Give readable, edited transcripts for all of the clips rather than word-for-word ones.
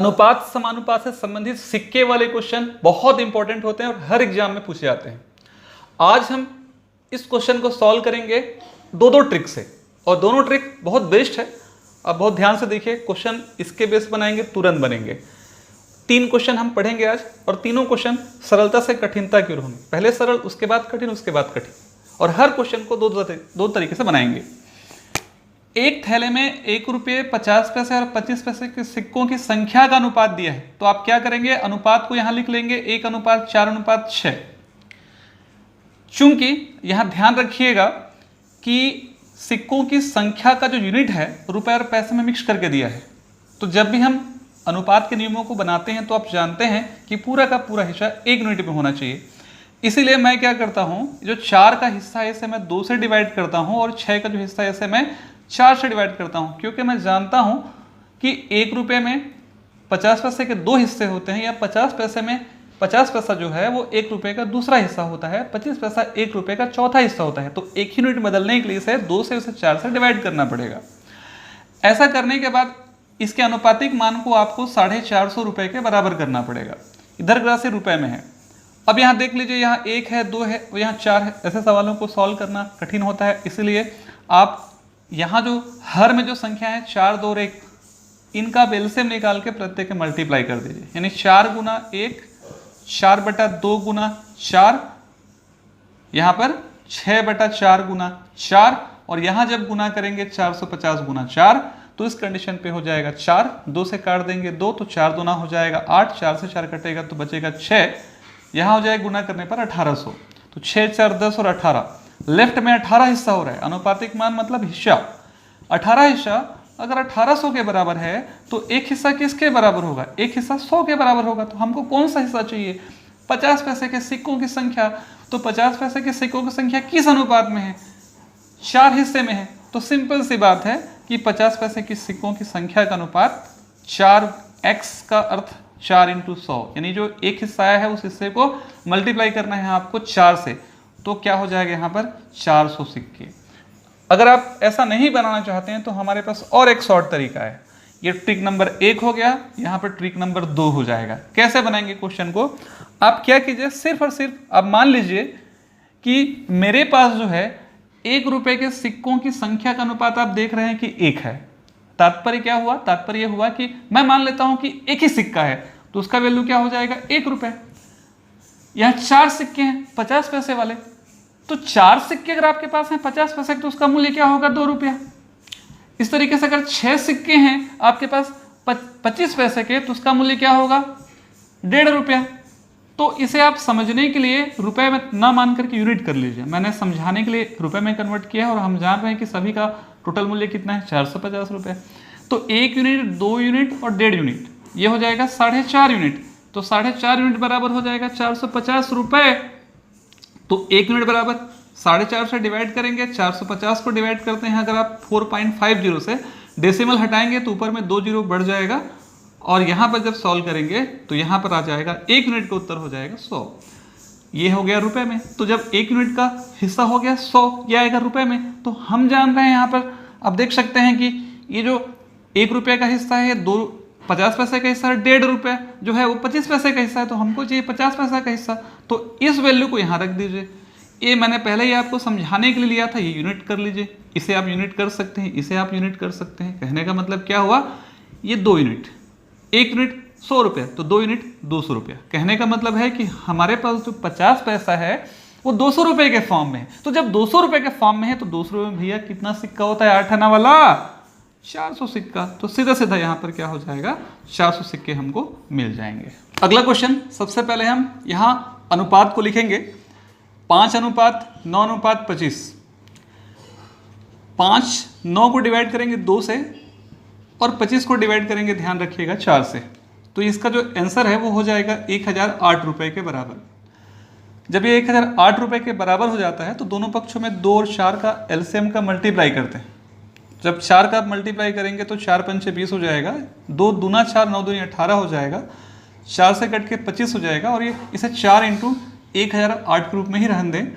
अनुपात समानुपात से संबंधित सिक्के वाले क्वेश्चन बहुत इंपॉर्टेंट होते हैं और हर एग्जाम में पूछे जाते हैं। आज हम इस क्वेश्चन को सॉल्व करेंगे दो ट्रिक से, और दोनों ट्रिक बहुत बेस्ट है। अब बहुत ध्यान से देखिए, क्वेश्चन इसके बेस बनाएंगे तुरंत बनेंगे। 3 क्वेश्चन हम पढ़ेंगे आज, और तीनों क्वेश्चन सरलता से कठिनता की ओर होंगे। पहले सरल, उसके बाद कठिन, उसके बाद कठिन, और हर क्वेश्चन को दो तरीके से बनाएंगे। एक थैले में 1 रुपये 50 पैसे और 25 पैसे के सिक्कों की संख्या का अनुपात दिया है, तो आप क्या करेंगे, अनुपात को यहां लिख लेंगे 1:4:6। चूंकि यहां ध्यान रखिएगा कि सिक्कों की संख्या का जो यूनिट है रुपए और पैसे में मिक्स करके दिया है, तो जब भी हम अनुपात के नियमों को बनाते हैं तो आप जानते हैं कि पूरा का पूरा हिस्सा 1 यूनिट में होना चाहिए। इसीलिए मैं क्या करता हूं, जो 4 का हिस्सा है इसे मैं 2 से डिवाइड करता हूं, और 6 का जो हिस्सा है इसे मैं 4 से डिवाइड करता हूं, क्योंकि मैं जानता हूं कि 1 रुपये में 50 पैसे के 2 हिस्से होते हैं, या 50 पैसे में 50 पैसा जो है वो 1 रुपये का दूसरा हिस्सा होता है, 25 पैसा 1 रुपये का चौथा हिस्सा होता है। तो 1 यूनिट बदलने के लिए इसे 2 से उसे 4 से डिवाइड करना पड़ेगा। ऐसा करने के बाद इसके अनुपातिक मान को आपको 450 रुपये के बराबर करना पड़ेगा। इधर की राशि रुपए में है। अब यहाँ देख लीजिए, यहाँ 1 है, 2 है, यहाँ 4 है। ऐसे सवालों को सॉल्व करना कठिन होता है, इसलिए आप यहाँ जो हर में जो संख्या है 4, 2 और 1, इनका एलसीएम निकाल के प्रत्येक के मल्टीप्लाई कर दीजिए। यानी 4 गुना 1, 4/2 गुना 4, यहाँ पर 6/4 गुना 4, और यहाँ जब गुना करेंगे 450 गुना 4, तो इस कंडीशन पे हो जाएगा 4, 2 से काट देंगे 2, तो 4 दूना हो जाएगा 8, 4 से 4 कटेगा तो बचेगा 6, यहाँ हो जाएगा गुना करने पर 1800। तो 6, 4, 10 और 18, लेफ्ट में 18 हिस्सा हो रहा है। अनुपातिक मान मतलब हिस्सा। 18 हिस्सा अगर 1800 के बराबर है तो एक हिस्सा किसके बराबर होगा, एक हिस्सा 100 के बराबर होगा। तो हमको कौन सा हिस्सा चाहिए, 50 पैसे के सिक्कों की संख्या। तो 50 पैसे के सिक्कों की संख्या किस अनुपात में है, 4 हिस्से में है। तो सिंपल सी बात है कि 50 पैसे की सिक्कों की संख्या का अनुपात 4x का अर्थ 4 × 100, यानी जो एक हिस्सा आया है उस हिस्से को मल्टीप्लाई करना है आपको 4 से, तो क्या हो जाएगा यहाँ पर 400 सिक्के। अगर आप ऐसा नहीं बनाना चाहते हैं तो हमारे पास और एक शॉर्ट तरीका है। ये ट्रिक नंबर 1 हो गया, यहाँ पर ट्रिक नंबर 2 हो जाएगा। कैसे बनाएंगे क्वेश्चन को, आप क्या कीजिए, सिर्फ और सिर्फ आप मान लीजिए कि मेरे पास जो है 1 रुपये के सिक्कों की संख्या का अनुपात आप देख रहे हैं कि 1 है। तात्पर्य क्या हुआ, तात्पर्य हुआ कि मैं मान लेता हूं कि एक ही सिक्का है, तो उसका वैल्यू क्या हो जाएगा 1 रुपये। यहाँ 4 सिक्के हैं 50 पैसे वाले, तो 4 सिक्के अगर आपके पास हैं 50 पैसे तो उसका मूल्य क्या होगा 2 रुपया। इस तरीके से अगर 6 सिक्के हैं आपके पास 25 पैसे के, तो उसका मूल्य क्या होगा 1.5 रुपया। तो इसे आप समझने के लिए रुपए में ना मान करके यूनिट कर लीजिए। मैंने समझाने के लिए रुपए में कन्वर्ट किया है, और हम जान रहे हैं कि सभी का टोटल मूल्य कितना है 450 रुपये। तो 1 यूनिट, 2 यूनिट और 1.5 यूनिट, ये हो जाएगा 4.5 यूनिट। तो 4.5 यूनिट बराबर हो जाएगा 450 रुपये। तो 1 यूनिट बराबर 4.5 से डिवाइड करेंगे, 450 को डिवाइड करते हैं अगर आप 4.50 से, डेसिमल हटाएंगे तो ऊपर में 2 जीरो बढ़ जाएगा, और यहाँ पर जब सॉल्व करेंगे तो यहाँ पर आ जाएगा 1 यूनिट का उत्तर हो जाएगा 100। ये हो गया रुपए में। तो जब 1 यूनिट का हिस्सा हो गया 100, ये आएगा रुपए में। तो हम जान रहे हैं यहाँ पर आप देख सकते हैं कि ये जो 1 रुपये का हिस्सा है, 50 पैसे का हिस्सा है, 1.5 रुपये जो है वो 25 पैसे का हिस्सा है, तो हमको चाहिए 50 पैसे का हिस्सा। तो इस वैल्यू को यहाँ रख दीजिए। ये मैंने पहले ही आपको समझाने के लिए लिया था, ये यूनिट कर लीजिए। इसे आप यूनिट कर सकते हैं, इसे आप यूनिट कर सकते हैं। कहने का मतलब क्या हुआ, ये 2 यूनिट, 1 यूनिट 100 रुपये, तो 2 यूनिट 200 रुपया। कहने का मतलब है कि हमारे पास जो 50 पैसा है वो 200 रुपये के फॉर्म में है। तो जब 200 रुपये के फॉर्म में है तो 200 रुपये में भैया कितना सिक्का होता है, 8 आना वाला 400 सिक्का। तो सीधा सीधा यहाँ पर क्या हो जाएगा 400 सिक्के हमको मिल जाएंगे। अगला क्वेश्चन, सबसे पहले हम यहाँ अनुपात को लिखेंगे 5:9:25। 5, 9 को डिवाइड करेंगे 2 से, और 25 को डिवाइड करेंगे, ध्यान रखिएगा, 4 से। तो इसका जो आंसर है वो हो जाएगा 1008 रुपये के बराबर। जब ये 1008 रुपये के बराबर हो जाता है तो दोनों पक्षों में 2 और 4 का एलसीएम का मल्टीप्लाई करते हैं। जब 4 का मल्टीप्लाई करेंगे तो 4 पंचे 20 हो जाएगा, 2 दूना 4, 9 दूनी 18 हो जाएगा, 4 से कट के 25 हो जाएगा, और ये इसे 4 × 1008 के रूप में ही रहने दें।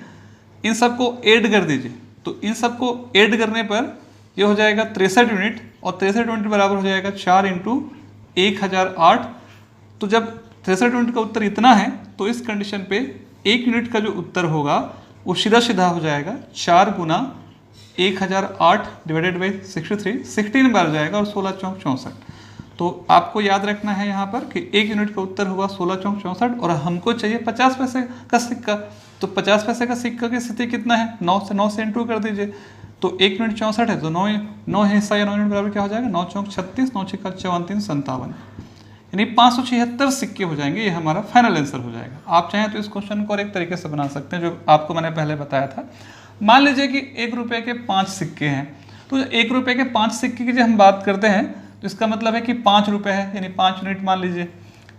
इन सबको ऐड कर दीजिए, तो इन सबको ऐड करने पर ये हो जाएगा 63 यूनिट, और 63 यूनिट बराबर हो जाएगा 4 × 1008। तो जब 63 यूनिट का उत्तर इतना है तो इस कंडीशन पे 1 यूनिट का जो उत्तर होगा वो सीधा सीधा हो जाएगा 4 गुना 1008 डिवाइडेड बाई 63, 16 बार जाएगा और 16 चौक 64। तो आपको याद रखना है यहाँ पर कि 1 यूनिट का उत्तर होगा 16 चौक 64 और हमको चाहिए 50 पैसे का सिक्का। तो 50 पैसे का सिक्का की स्थिति कितना है, 9 से इंटू कर दीजिए। तो 1 यूनिट 64 है तो 9 हिस्सा या 9 यूनिट बराबर क्या हो जाएगा, 9 चौक 36, 9 छिक्का 54, 57, यानी 576 सिक्के हो जाएंगे। ये हमारा फाइनल आंसर हो जाएगा। आप चाहें तो इस क्वेश्चन को और एक तरीके से बना सकते हैं जो आपको मैंने पहले बताया था। मान लीजिए कि 1 रुपये के 5 सिक्के हैं, तो 1 रुपये के 5 सिक्के की जब हम बात करते हैं तो इसका मतलब है कि 5 रुपये है यानी 5 यूनिट मान लीजिए।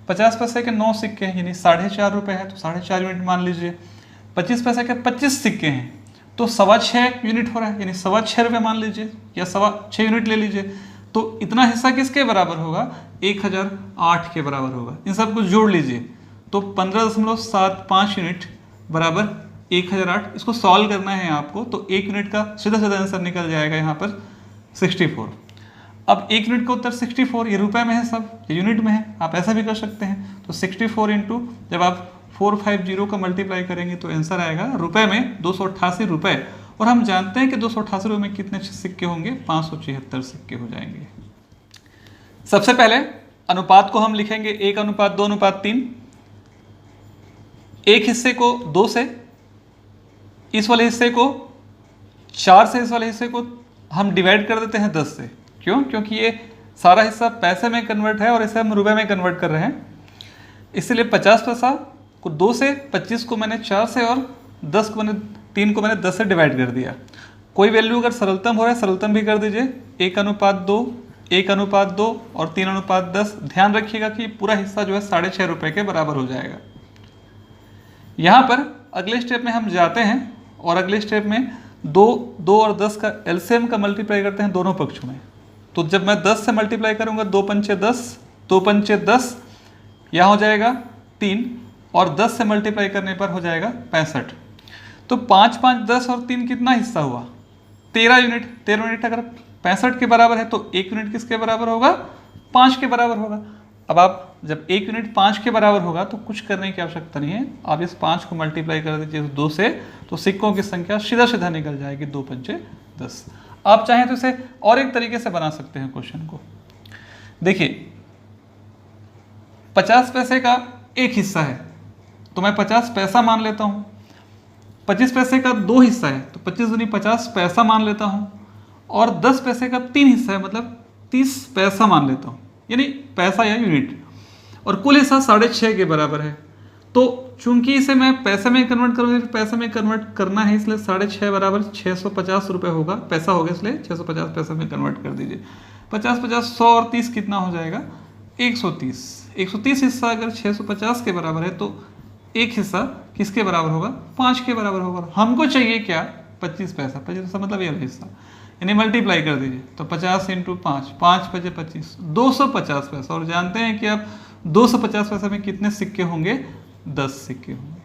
50 पैसे के 9 सिक्के हैं यानी 4.5 रुपये है तो 4.5 यूनिट मान लीजिए। 25 पैसे के 25 सिक्के हैं तो 6.25 यूनिट हो रहा है यानी 6.25 रुपये मान लीजिए या 6.25 यूनिट ले लीजिए। तो इतना हिस्सा किसके बराबर होगा, 1008 के बराबर होगा। इन सब को जोड़ लीजिए तो 15.75 यूनिट बराबर 1008। इसको सॉल्व करना है आपको तो 1 यूनिट का सीधा सीधा आंसर निकल जाएगा यहाँ पर 64। अब 1 यूनिट का उत्तर 64, ये रुपए में है सब, ये यूनिट में है, आप ऐसा भी कर सकते हैं। तो 64 इंटू जब आप 450 का मल्टीप्लाई करेंगे तो आंसर आएगा रुपए में 288 रुपए। और हम जानते हैं कि 288 रुपये में कितने सिक्के होंगे, 576 सिक्के हो जाएंगे। सबसे पहले अनुपात को हम लिखेंगे 1:2:3। एक हिस्से को 2 से, इस वाले हिस्से को 4 से, इस वाले हिस्से को हम डिवाइड कर देते हैं 10 से। क्यों? क्योंकि ये सारा हिस्सा पैसे में कन्वर्ट है और इसे हम रुपए में कन्वर्ट कर रहे हैं। इसलिए 50 पैसा को 2 से, 25 को मैंने 4 से और 10 को मैंने 3 को मैंने 10 से डिवाइड कर दिया। कोई वैल्यू अगर सरलतम हो रहा है सरलतम भी कर दीजिए। 1:2, 1:2 और 3:10। ध्यान रखिएगा कि पूरा हिस्सा जो है 6.5 रुपये के बराबर हो जाएगा। यहाँ पर अगले स्टेप में हम जाते हैं और अगले स्टेप में 2 और 10 का एलसीएम का मल्टीप्लाई करते हैं दोनों पक्षों में। तो जब मैं 10 से मल्टीप्लाई करूँगा 2 पंचे 10, 2 पंचे 10, यहाँ हो जाएगा 3 और 10 से मल्टीप्लाई करने पर हो जाएगा 65। तो 5, 5, 10 और 3 कितना हिस्सा हुआ, 13 यूनिट। 13 यूनिट अगर 65 के बराबर है तो 1 यूनिट किसके बराबर होगा, 5 के बराबर होगा। अब आप जब 1 यूनिट 5 के बराबर होगा तो कुछ करने की आवश्यकता नहीं है, आप इस 5 को मल्टीप्लाई कर दीजिए 2 से, तो सिक्कों की संख्या सीधा सीधा निकल जाएगी 2 पंचे 10। आप चाहें तो इसे और एक तरीके से बना सकते हैं क्वेश्चन को। देखिए 50 पैसे का एक हिस्सा है तो मैं 50 पैसा मान लेता हूँ। 25 पैसे का 2 हिस्सा है तो 25 दूनी 50 पैसा मान लेता हूँ। और 10 पैसे का 3 हिस्सा है मतलब 30 पैसा मान लेता हूँ, यानी पैसा या यूनिट। और कुल हिस्सा 6.5 के बराबर है। तो चूंकि इसे मैं पैसे में कन्वर्ट करूँगा, पैसे में कन्वर्ट करना है इसलिए 6.5 बराबर 650 रुपये होगा। पैसा होगा इसलिए 650 पैसे में कन्वर्ट कर दीजिए। 50, 50, 100 और 30 कितना हो जाएगा, 130। 130 हिस्सा अगर 650 के बराबर है तो एक हिस्सा किसके बराबर होगा, 5 के बराबर होगा। हमको चाहिए क्या, 25 पैसा। 25 पैसा मतलब ये हिस्सा, यानी मल्टीप्लाई कर दीजिए तो 50 इंटू 5, 5 5 25, 250 पैसा। और जानते हैं कि अब 250 पैसे में कितने सिक्के होंगे, 10 सिक्के होंगे।